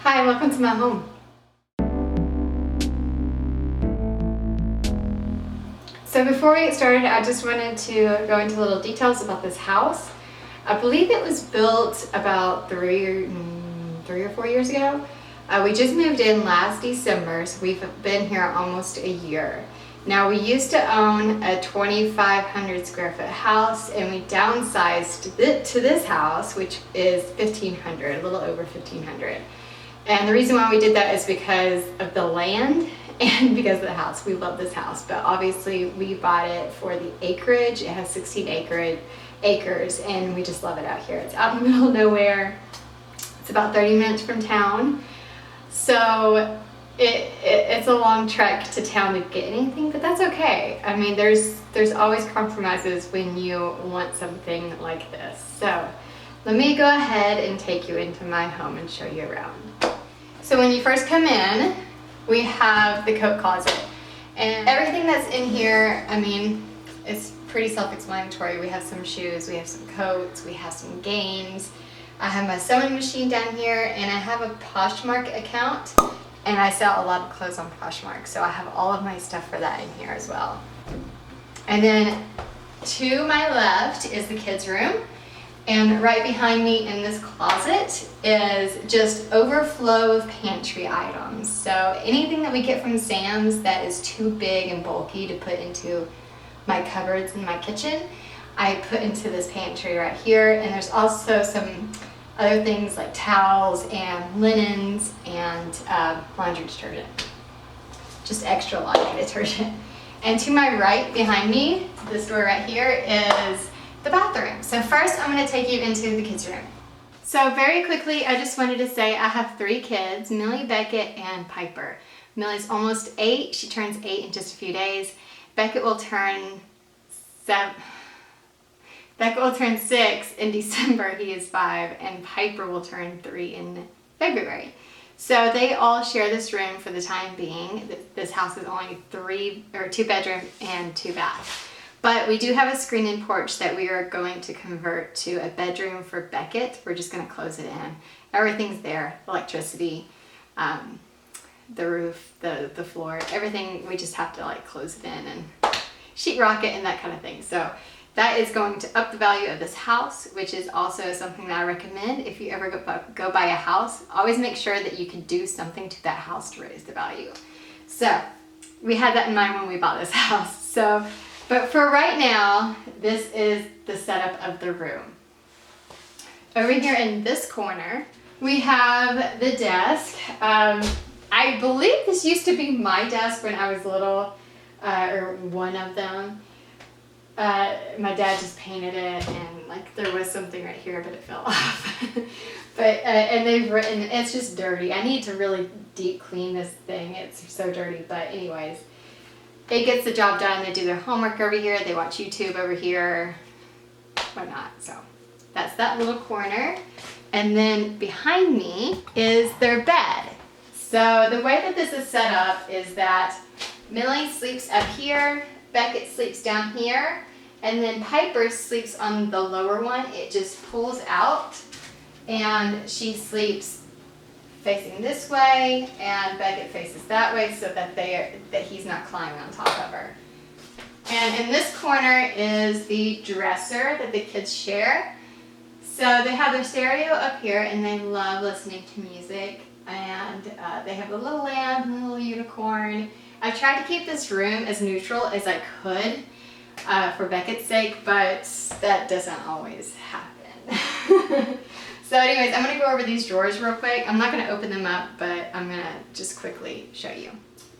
Hi, welcome to my home. So before we get started, I just wanted to go into little details about this house. I believe it was built about three or 4 years ago. We just moved in last December, so we've been here almost a year. Now, we used to own a 2,500 square foot house, and we downsized to this house, which is 1,500, a little over 1,500. And the reason why we did that is because of the land and because of the house. We love this house, but obviously we bought it for the acreage. It has 16 acres, and we just love it out here. It's out in the middle of nowhere. It's about 30 minutes from town. So it's a long trek to town to get anything, but that's okay. I mean, there's always compromises when you want something like this. So let me go ahead and take you into my home and show you around. So when you first come in, we have the coat closet. And everything that's in here, I mean, it's pretty self-explanatory. We have some shoes, we have some coats, we have some games. I have my sewing machine down here, and I have a Poshmark account, and I sell a lot of clothes on Poshmark, so I have all of my stuff for that in here as well. And then to my left is the kids' room. And right behind me in this closet is just overflow of pantry items. So anything that we get from Sam's that is too big and bulky to put into my cupboards in my kitchen, I put into this pantry right here. And there's also some other things like towels and linens and laundry detergent. Just extra laundry detergent. And to my right behind me, this door right here, is the bathroom. So first I'm going to take you into the kids' room. So very quickly, I just wanted to say I have 3 kids, Millie, Beckett, and Piper. Millie's almost 8. She turns 8 in just a few days. Beckett will turn 6 in December. He is 5, and Piper will turn 3 in February. So they all share this room for the time being. This house is only 2 bedroom and 2 bath. But we do have a screen-in porch that we are going to convert to a bedroom for Beckett. We're just going to close it in. Everything's there, electricity, the roof, the floor, everything. We just have to like close it in and sheetrock it and that kind of thing. So that is going to up the value of this house, which is also something that I recommend. If you ever go buy a house, always make sure that you can do something to that house to raise the value. So we had that in mind when we bought this house. But for right now, this is the setup of the room. Over here in this corner, we have the desk. I believe this used to be my desk when I was little, or one of them. My dad just painted it, and like there was something right here, but it fell off. And they've written, it's just dirty. I need to really deep clean this thing. It's so dirty, but anyways. It gets the job done. They do their homework over here. They watch YouTube over here, whatnot. So that's that little corner. And then behind me is their bed. So the way that this is set up is that Millie sleeps up here, Beckett sleeps down here, and then Piper sleeps on the lower one. It just pulls out, and she sleeps facing this way, and Beckett faces that way so that he's not climbing on top of her. And in this corner is the dresser that the kids share. So they have their stereo up here, and they love listening to music. And they have a little lamp and a little unicorn. I've tried to keep this room as neutral as I could for Beckett's sake, but that doesn't always happen. So anyways, I'm going to go over these drawers real quick. I'm not going to open them up, but I'm going to just quickly show you.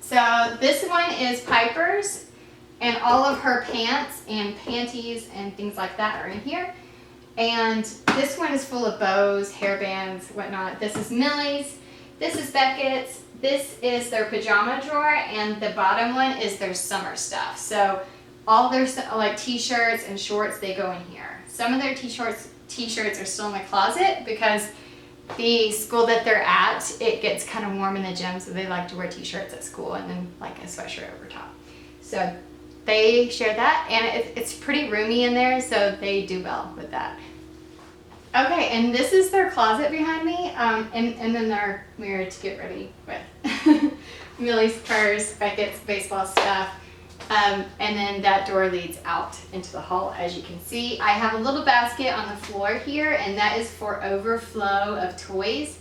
So this one is Piper's, and all of her pants and panties and things like that are in here. And this one is full of bows, hairbands, whatnot. This is Millie's. This is Beckett's. This is their pajama drawer, and the bottom one is their summer stuff. So all their like t-shirts and shorts, they go in here. Some of their t-shirts are still in the closet because the school that they're at, it gets kind of warm in the gym, so they like to wear t-shirts at school and then like a sweatshirt over top. So they share that, and it's pretty roomy in there, so they do well with that. Okay, and this is their closet behind me, and then their mirror to get ready with Millie's purse, Beckett's baseball stuff, and then that door leads out into the hall, as you can see. I have a little basket on the floor here, and that is for overflow of toys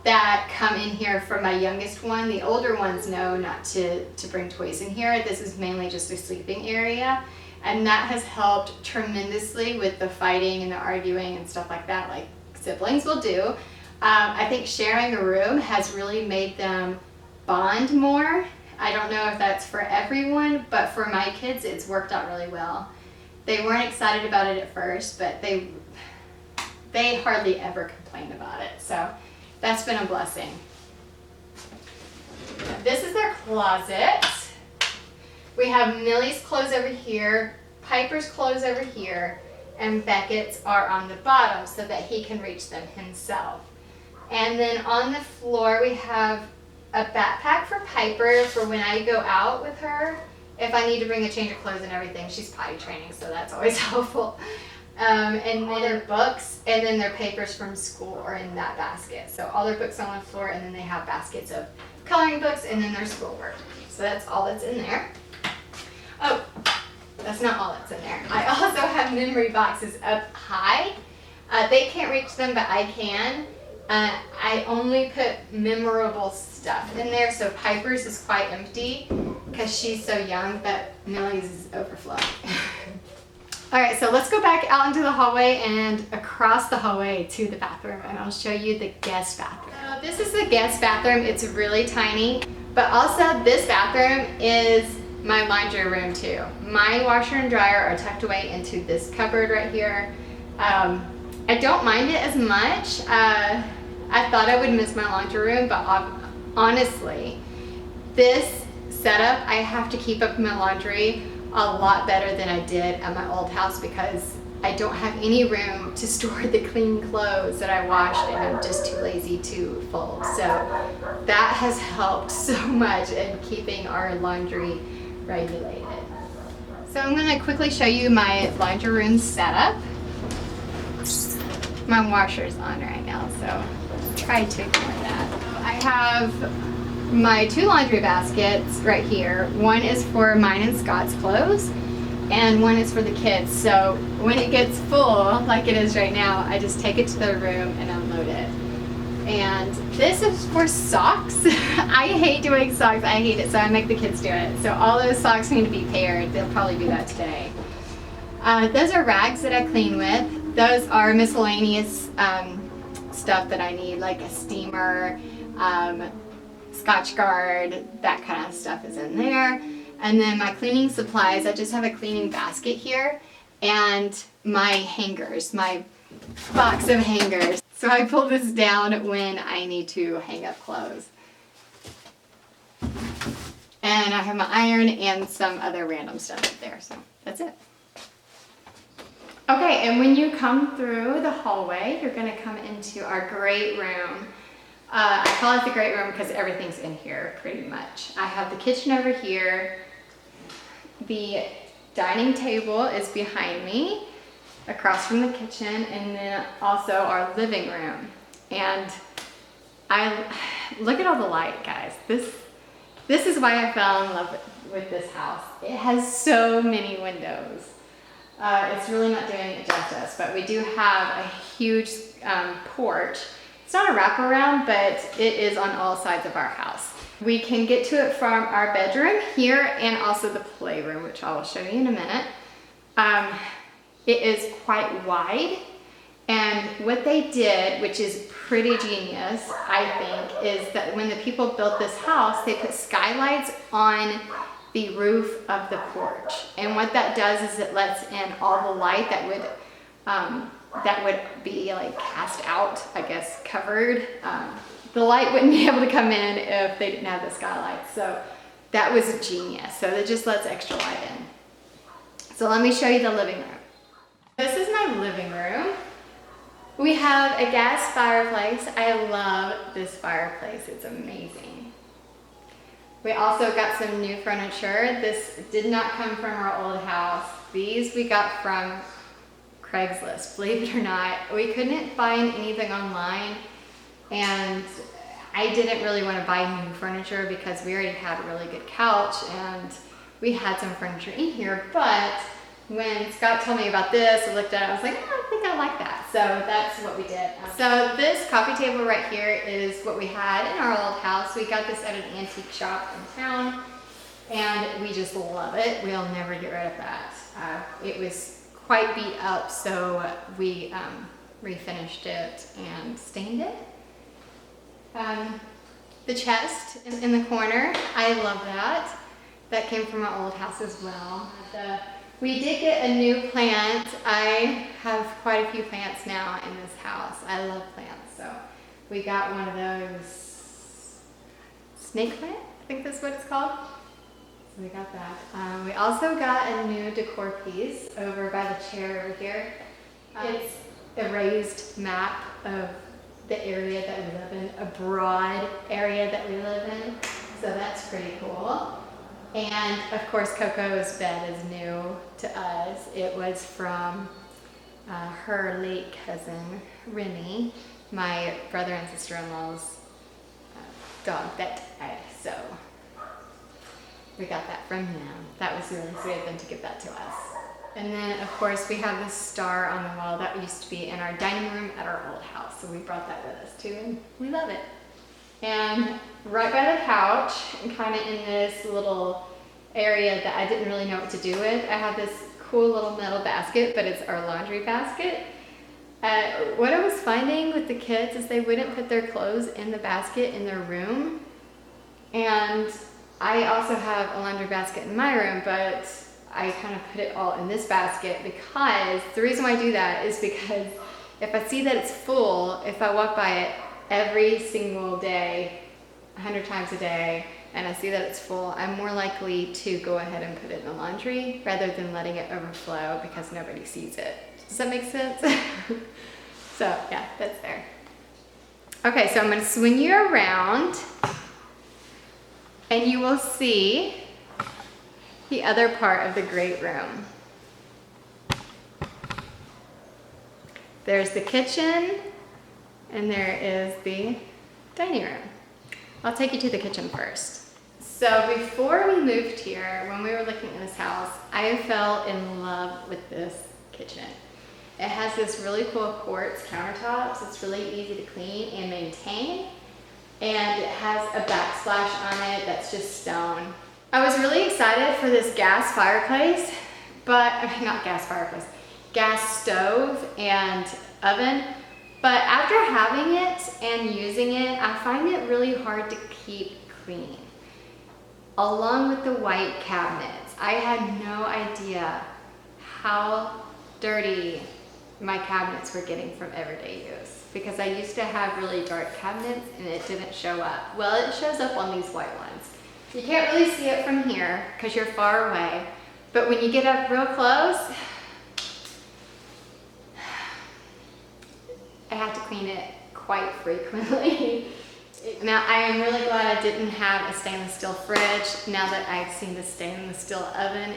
that come in here from my youngest one. The older ones know not to bring toys in here. This is mainly just a sleeping area. And that has helped tremendously with the fighting and the arguing and stuff like that, like siblings will do. I think sharing a room has really made them bond more. I don't know if that's for everyone, but for my kids, it's worked out really well. They weren't excited about it at first, but they hardly ever complained about it. So that's been a blessing. This is their closet. We have Millie's clothes over here, Piper's clothes over here, and Beckett's are on the bottom so that he can reach them himself. And then on the floor we have a backpack for Piper for when I go out with her. If I need to bring a change of clothes and everything, she's potty training, so that's always helpful. And then their books and then their papers from school are in that basket. So all their books on the floor, and then they have baskets of coloring books and then their schoolwork. So that's all that's in there. Oh, that's not all that's in there. I also have memory boxes up high. They can't reach them, but I can. I only put memorable stuff in there, so Piper's is quite empty because she's so young, but Millie's is overflowing. All right, so let's go back out into the hallway and across the hallway to the bathroom, and I'll show you the guest bathroom. So this is the guest bathroom. It's really tiny, but also this bathroom is my laundry room too. My washer and dryer are tucked away into this cupboard right here. I don't mind it as much. I thought I would miss my laundry room, but honestly, this setup, I have to keep up my laundry a lot better than I did at my old house because I don't have any room to store the clean clothes that I washed, and I'm just too lazy to fold. So that has helped so much in keeping our laundry regulated. So I'm going to quickly show you my laundry room setup. My washer's on right now, so try to ignore that. I have my 2 laundry baskets right here. One is for mine and Scott's clothes, and one is for the kids. So when it gets full, like it is right now, I just take it to their room and unload it. And this is for socks. I hate doing socks, I hate it, so I make the kids do it. So all those socks need to be paired. They'll probably do that today. Those are rags that I clean with. Those are miscellaneous stuff that I need, like a steamer, Scotch Guard, that kind of stuff is in there. And then my cleaning supplies, I just have a cleaning basket here, and my hangers, my box of hangers. So I pull this down when I need to hang up clothes. And I have my iron and some other random stuff up there, so that's it. Okay, and when you come through the hallway, you're gonna come into our great room. I call it the great room because everything's in here pretty much. I have the kitchen over here. The dining table is behind me, across from the kitchen, and then also our living room. And look at all the light, guys. This is why I fell in love with this house. It has so many windows. It's really not doing it justice, but we do have a huge porch. It's not a wraparound, but it is on all sides of our house. We can get to it from our bedroom here and also the playroom, which I will show you in a minute. It is quite wide, and what they did, which is pretty genius, I think, is that when the people built this house, they put skylights on the roof of the porch. And what that does is it lets in all the light that would be like cast out, I guess, covered. The light wouldn't be able to come in if they didn't have the skylights. So that was genius. So it just lets extra light in. So let me show you the living room. This is my living room. We have a gas fireplace. I love this fireplace. It's amazing. We also got some new furniture. This did not come from our old house. These we got from Craigslist, believe it or not. We couldn't find anything online, and I didn't really want to buy new furniture because we already had a really good couch and we had some furniture in here. But when Scott told me about this, I looked at it, I was like, oh, I think I like that. So that's what we did. So this coffee table right here is what we had in our old house. We got this at an antique shop in town, and we just love it. We'll never get rid of that. It was quite beat up, so we refinished it and stained it. The chest in the corner, I love that. That came from our old house as well. We did get a new plant. I have quite a few plants now in this house. I love plants, so we got one of those snake plant, I think that's what it's called. So we got that. We also got a new decor piece over by the chair over here. It's a raised map of the area that we live in, a broad area that we live in. So that's pretty cool. And of course, Coco's bed is new to us. It was from her late cousin, Remy, my brother and sister-in-law's dog that died. So we got that from them. That was really sweet of them to give that to us. And then of course we have this star on the wall that used to be in our dining room at our old house. So we brought that with us too, and we love it. And right by the couch, and kind of in this little area that I didn't really know what to do with, I have this cool little metal basket, but it's our laundry basket. What I was finding with the kids is they wouldn't put their clothes in the basket in their room. And I also have a laundry basket in my room, but I kind of put it all in this basket because the reason why I do that is because if I see that it's full, if I walk by it every single day, 100 times a day, and I see that it's full, I'm more likely to go ahead and put it in the laundry rather than letting it overflow because nobody sees it. Does that make sense? So yeah, that's there. Okay, so I'm gonna swing you around and you will see the other part of the great room. There's the kitchen and there is the dining room. I'll take you to the kitchen first. So before we moved here, when we were looking at this house, I fell in love with this kitchen. It has this really cool quartz countertops. It's really easy to clean and maintain. And it has a backsplash on it that's just stone. I was really excited for this gas fireplace, but, not gas fireplace, gas stove and oven. But after having it and using it, I find it really hard to keep clean. Along with the white cabinets, I had no idea how dirty my cabinets were getting from everyday use because I used to have really dark cabinets and it didn't show up. Well, it shows up on these white ones. You can't really see it from here because you're far away, but when you get up real close, I have to clean it quite frequently. Now, I am really glad I didn't have a stainless steel fridge. Now that I've seen the stainless steel oven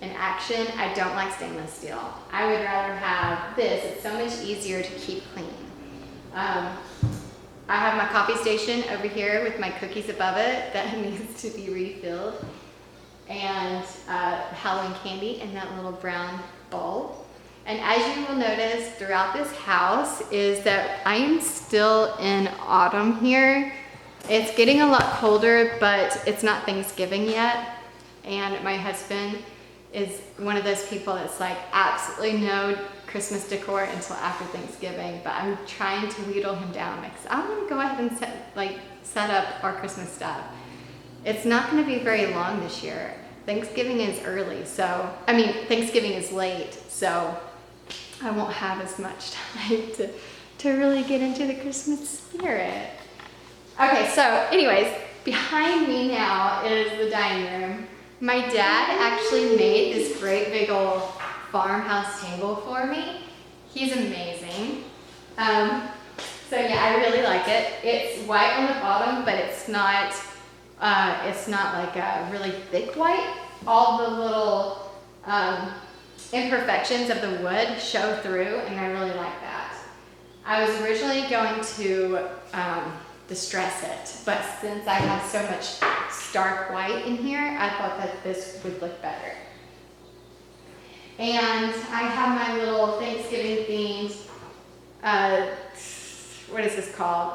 in action, I don't like stainless steel. I would rather have this. It's so much easier to keep clean. I have my coffee station over here with my cookies above it that needs to be refilled. And Halloween candy in that little brown bowl. And as you will notice throughout this house is that I am still in autumn here. It's getting a lot colder, but it's not Thanksgiving yet. And my husband is one of those people that's like absolutely no Christmas decor until after Thanksgiving, but I'm trying to wheedle him down because I want to go ahead and set up our Christmas stuff. It's not going to be very long this year. Thanksgiving is early, Thanksgiving is late, so I won't have as much time to really get into the Christmas spirit. Okay, so anyways, behind me now is the dining room. My dad actually made this great big old farmhouse table for me. He's amazing. So yeah, I really like it. It's white on the bottom, but it's not like a really thick white. All the little imperfections of the wood show through, and I really like that. I was originally going to distress it, but since I have so much stark white in here, I thought that this would look better. And I have my little Thanksgiving themed, what is this called?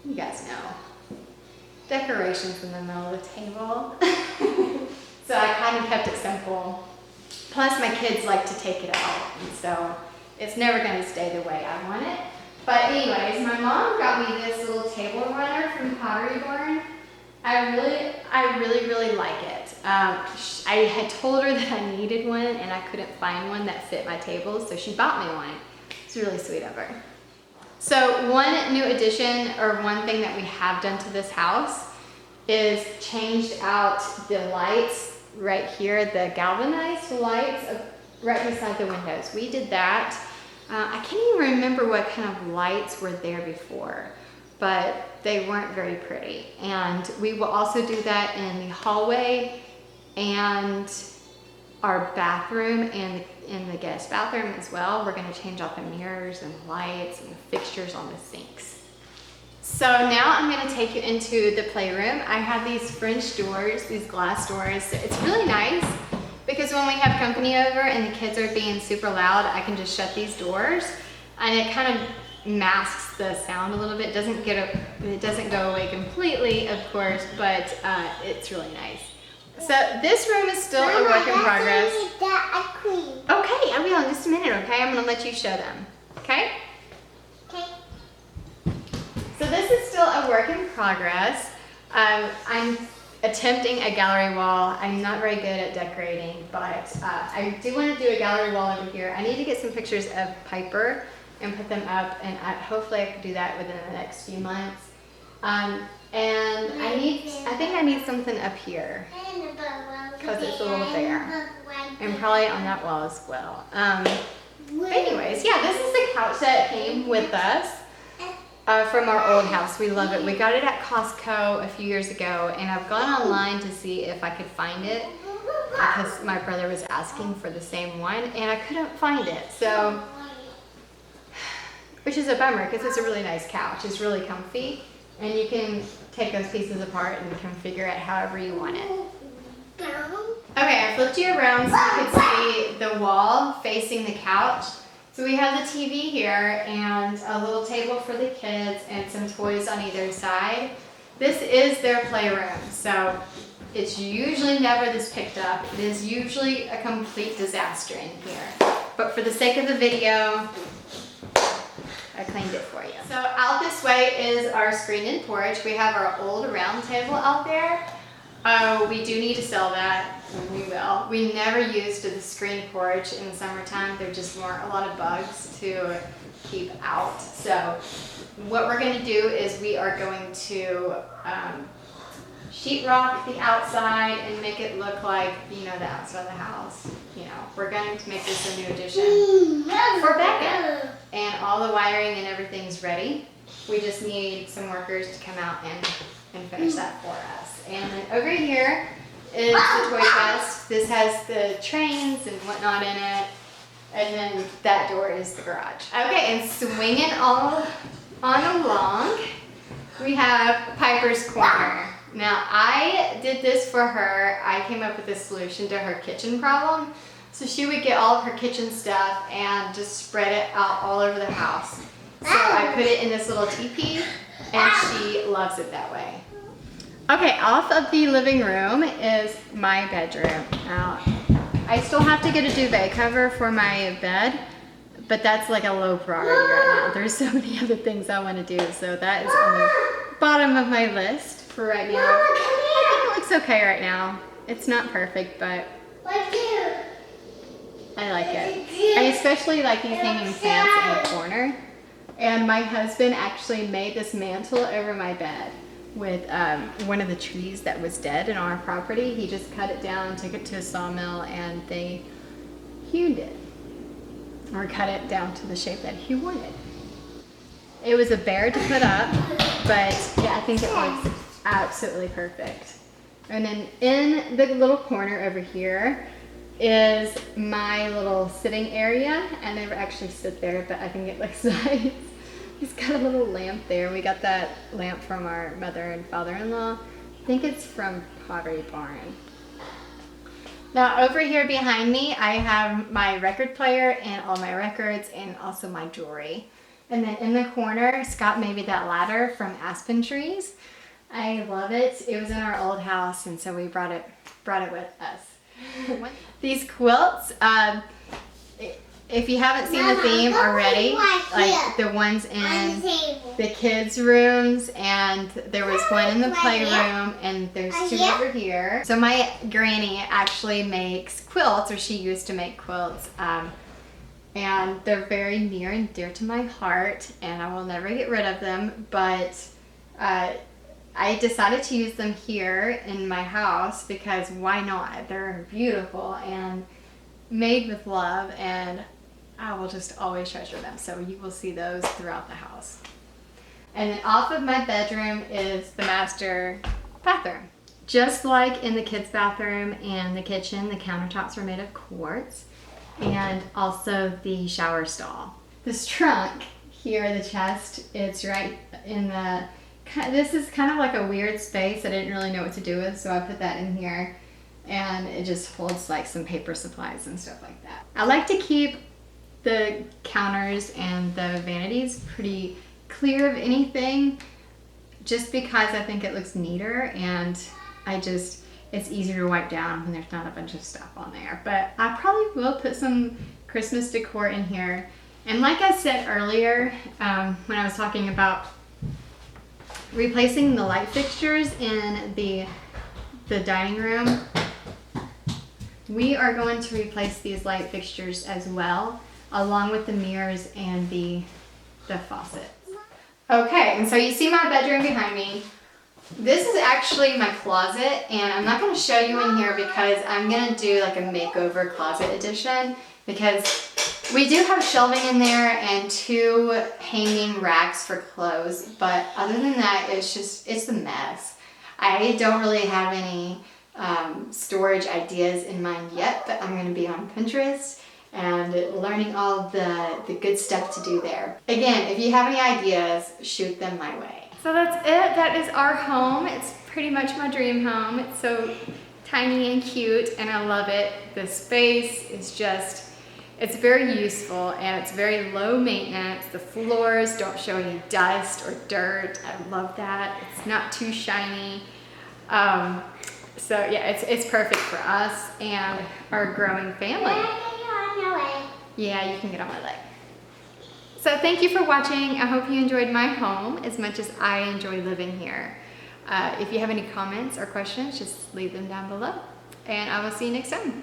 You guys know. Decorations in the middle of the table. So I kind of kept it simple. Plus my kids like to take it out, and so it's never going to stay the way I want it. But anyways, my mom got me this little table runner from Pottery Barn. I really like it. I had told her that I needed one and I couldn't find one that fit my table, so she bought me one. It's really sweet of her. So one new addition, or one thing that we have done to this house, is changed out the lights right here, the galvanized lights right beside the windows. We did that. I can't even remember what kind of lights were there before, but they weren't very pretty. And we will also do that in the hallway and our bathroom and in the guest bathroom as well. We're going to change out the mirrors and the lights and the fixtures on the sinks. So now I'm going to take you into the playroom. I have these French doors, these glass doors. It's really nice because when we have company over and the kids are being super loud, I can just shut these doors and it kind of masks the sound a little bit. It doesn't go away completely, of course, but it's really nice. So this room is still a work in progress. Okay, I will in just a minute, okay? I'm gonna let you show them, okay? Okay. So this is still a work in progress. I'm attempting a gallery wall. I'm not very good at decorating, but I do want to do a gallery wall over here. I need to get some pictures of Piper and put them up, and hopefully I can do that within the next few months. And I think I need something up here because it's a little bare, and probably on that wall as well. But anyways, yeah, this is the couch that came with us from our old house. We love it. We got it at Costco a few years ago, and I've gone online to see if I could find it because my brother was asking for the same one, and I couldn't find it. So, which is a bummer because it's a really nice couch. It's really comfy, and you can take those pieces apart and configure it however you want it. Okay, I flipped you around so you could see the wall facing the couch. So we have the TV here and a little table for the kids and some toys on either side. This is their playroom, so it's usually never this picked up. It is usually a complete disaster in here. But for the sake of the video, I cleaned it for you. So out this way is our screened-in porch. We have our old round table out there. We do need to sell that, and we will. We never used the screen porch in the summertime. There just weren't a lot of bugs to keep out. So what we're going to do is we are going to sheetrock the outside and make it look like, you know, the outside of the house. You know, we're going to make this a new addition for Becca. And all the wiring and everything's ready. We just need some workers to come out and finish that for us. And then over here is the toy chest. This has the trains and whatnot in it. And then that door is the garage. Okay, and swinging all on along, we have Piper's Corner. Now, I did this for her. I came up with a solution to her kitchen problem. So she would get all of her kitchen stuff and just spread it out all over the house. So I put it in this little teepee, and she loves it that way. Okay, off of the living room is my bedroom. Now, I still have to get a duvet cover for my bed, but that's like a low priority right now. There's so many other things I want to do, so that is on the bottom of my list for right now. I think it looks okay right now. It's not perfect, but I like it. I especially like these hanging plants in the corner. And my husband actually made this mantle over my bed with one of the trees that was dead in our property. He just cut it down, took it to a sawmill, and they hewed it. Or cut it down to the shape that he wanted. It was a bear to put up, but yeah, I think it looks absolutely perfect. And then in the little corner over here, is my little sitting area. I never actually sit there, but I think it looks nice. He's got a little lamp there. We got that lamp from our mother and father-in-law. I think it's from Pottery Barn. Now over here behind me, I have my record player and all my records and also my jewelry. And then in the corner, Scott made me that ladder from aspen trees. I love it. It was in our old house, and so we brought it with us. These quilts, if you haven't seen the theme already, like the ones in the kids' rooms, and there was one in the playroom, and there's two over here. So my granny actually makes quilts, or she used to make quilts, and they're very near and dear to my heart, and I will never get rid of them, but I decided to use them here in my house because why not? They're beautiful and made with love, and I will just always treasure them. So you will see those throughout the house. And then off of my bedroom is the master bathroom. Just like in the kids' bathroom and the kitchen, the countertops are made of quartz, and also the shower stall. This trunk here, the chest, it's right in the, this is kind of like a weird space I didn't really know what to do with, so I put that in here, and it just holds like some paper supplies and stuff like that. I like to keep the counters and the vanities pretty clear of anything, just because I think it looks neater, and it's easier to wipe down when there's not a bunch of stuff on there. But I probably will put some Christmas decor in here. And like I said earlier, when I was talking about replacing the light fixtures in the dining room, we are going to replace these light fixtures as well, along with the mirrors and the faucet. Okay, and so you see my bedroom behind me. This is actually my closet, and I'm not going to show you in here because I'm going to do like a makeover closet edition, because we do have shelving in there and 2 hanging racks for clothes, but other than that, it's a mess. I don't really have any storage ideas in mind yet, but I'm going to be on Pinterest and learning all the good stuff to do there. Again, if you have any ideas, shoot them my way. So that's it. That is our home. It's pretty much my dream home. It's so tiny and cute, and I love it. The space is just, it's very useful, and it's very low maintenance. The floors don't show any dust or dirt. I love that. It's not too shiny. So yeah, it's perfect for us and our growing family. Yeah, you can get on my leg. So thank you for watching. I hope you enjoyed my home as much as I enjoy living here. If you have any comments or questions, just leave them down below, and I will see you next time.